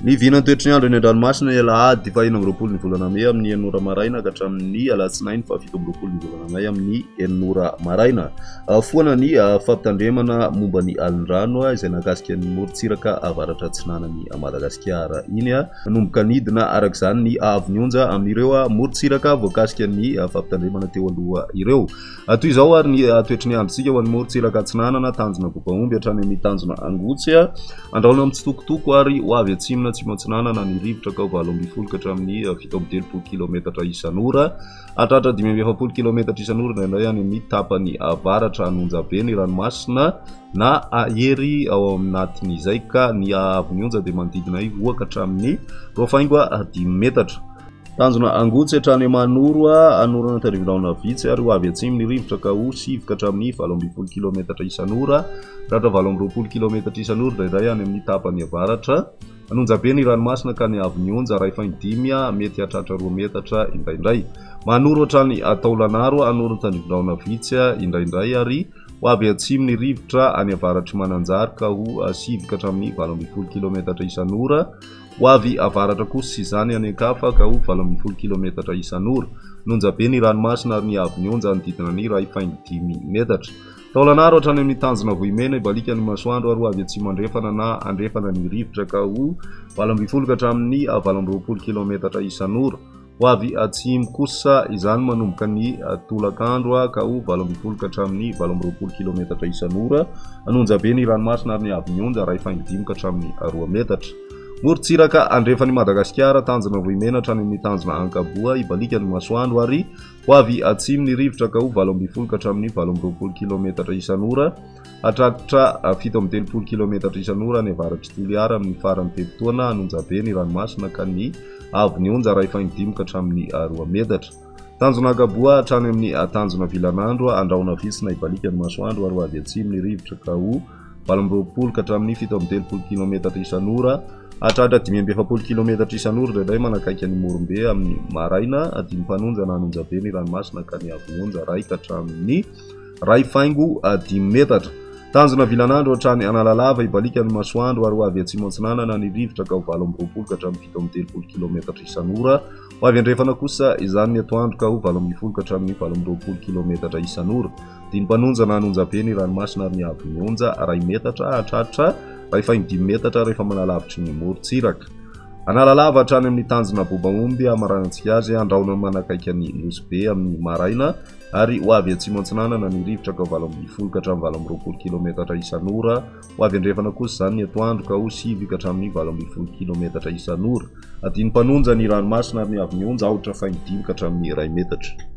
Ny vinany toetry ny andro eny an-dranomasina ny alahady fahiny amby roapolo ny volana May amin'ny enin'ora maraina ka hatramin'ny alatsinainy fahafito amby roapolo ny volana May amin'ny enin'ora maraina. Foana ny fampitandremana momba ny alin-drano izay nakasika ny morontsiraka avaratra atsinanan'ny Madagasikara iny nomboka nidina arak'izany ny avy-nionja amin'ireo morontsiraka voakasika ny fampitandremana teo aloha ireo. Toy izao ary ny toetry ny androntsika ho an'ny morontsiraka atsinanana tanjona Bobahomby hatrany amin'ny tanjona Angotsy andrahona amin'ny tsitokotoko ary ho avy atsimona Tsimotsinanana ny rivotra ka 8 ka hatramin'ny 7 kilometatra isan'ora hatratra 5 kilometatra isan'ora indray any amin'ny tapany avaratra Anonjabe ny ranomasina na ahery ao anatin'izay ka ny avy-nionja dia manodidina ivoaka hatramin'ny 2.5 metatra. Tanjona Angotsy hatrany Manoro anorana tarivindraona vitsy ary ho avy atsimo ny rivotra ka 7 ka hatramin'ny 12 kilometatra isan'ora hatratra 12 kilometatra isan'ora indray any amin'ny tapany avaratra Anonjabe ny ranomasina ka ny avy-nionja ray faindimy mety hatratra 2 metatra indraindray. Manoro hatrany Taolanaro anorana tarivindraona vitsy indraindray ary ho avy atsimo ny rivotra any avaratry Mananjary ka ho 7 ka hatramin'ny 12 kilometatra isan'ora ho avy avaratra kosa izany any ankafa ka ho 12 kilometatra isan'ora. Anonjabe ny ranomasina ary ny avy-nionja nodidina ny ray faindimy metatra. Taolanaro hatrany amin'ny tanjona Vohimena ibalika ny masoandro ary ho avy atsimo andrefana na andrefana ny rivotra ka ho 12 ka hatramin'ny 20 kilometatra isan'ora. Ho avy atsimo kosa izany manomboka ny tolakandro ka ho 12 ka hatramin'ny 20 kilometatra isan'ora. Anonjabe ny ranomasina ary ny avy-nionja ray faindimy ka hatramin'ny 2 metatra. Morontsiraka andrefan'ny Madagasikara tanjona Vohimena hatrany amin'ny tanjona Ankaboa ibalika ny masoandro ary ho avy atsimo ny rivotra ka ho 12 ka hatramin'ny 20 kilometatra isan'ora hatratra 17 kilometatra isan'ora ny avaratry Toliara amin'ny farany tebotona Anonjabe ny ranomasina ka ny avy-nionja ray faindimy ka hatramin'ny 2 metatra. Tanjona Ankaboa hatrany amin'ny tanjona Vilanandro andrahona vitsina ibalika ny masoandro ary ho avy atsimo ny rivotra ka ho 20 ka hatramin'ny 17 kilometatra isan'ora hatratra 5 kilometatra isan'ora indray manakaiky ny Morombe amin'ny maraina 5 mpanonjana Anonjabe ny ranomasina ka ny avy-nionja ray ka hatramin'ny ray faingo 10 metatra. Tanjona Vilanandro hatrany Analalava ibalika ny masoandro ary ho avy atsimo antsinanana ny rivotra ka ho 20 ka hatramin'ny 17 kilometatra isan'ora ho avy andrefana kosa izany ny atoandro ka ho 12 ka hatramin'ny 20 kilometatra isan'ora. 5 mpanonjana Anonjabe ny ranomasina ary ny avy-nionja ray metatra hatratra ray faindimy metatra rehefa manalavitry ny morontsiraka. Analalava hatrany amin'ny tanjona Bobahomby maranantsika azy andrahona manakaiky ny Losibe amin'ny maraina ary ho avy atsimo antsinanana ny rivotra ka 12 ka hatramin'ny 20 kilometatra isan'ora ho avy andrefana kosa izany ny atoandro ka ho 7 ka hatramin'ny 12 kilometatra isan'ora. 5 mpanonja ny ranomasina ary ny avy-nionja aotra faindimy ka hatramin'ny 2 metatra.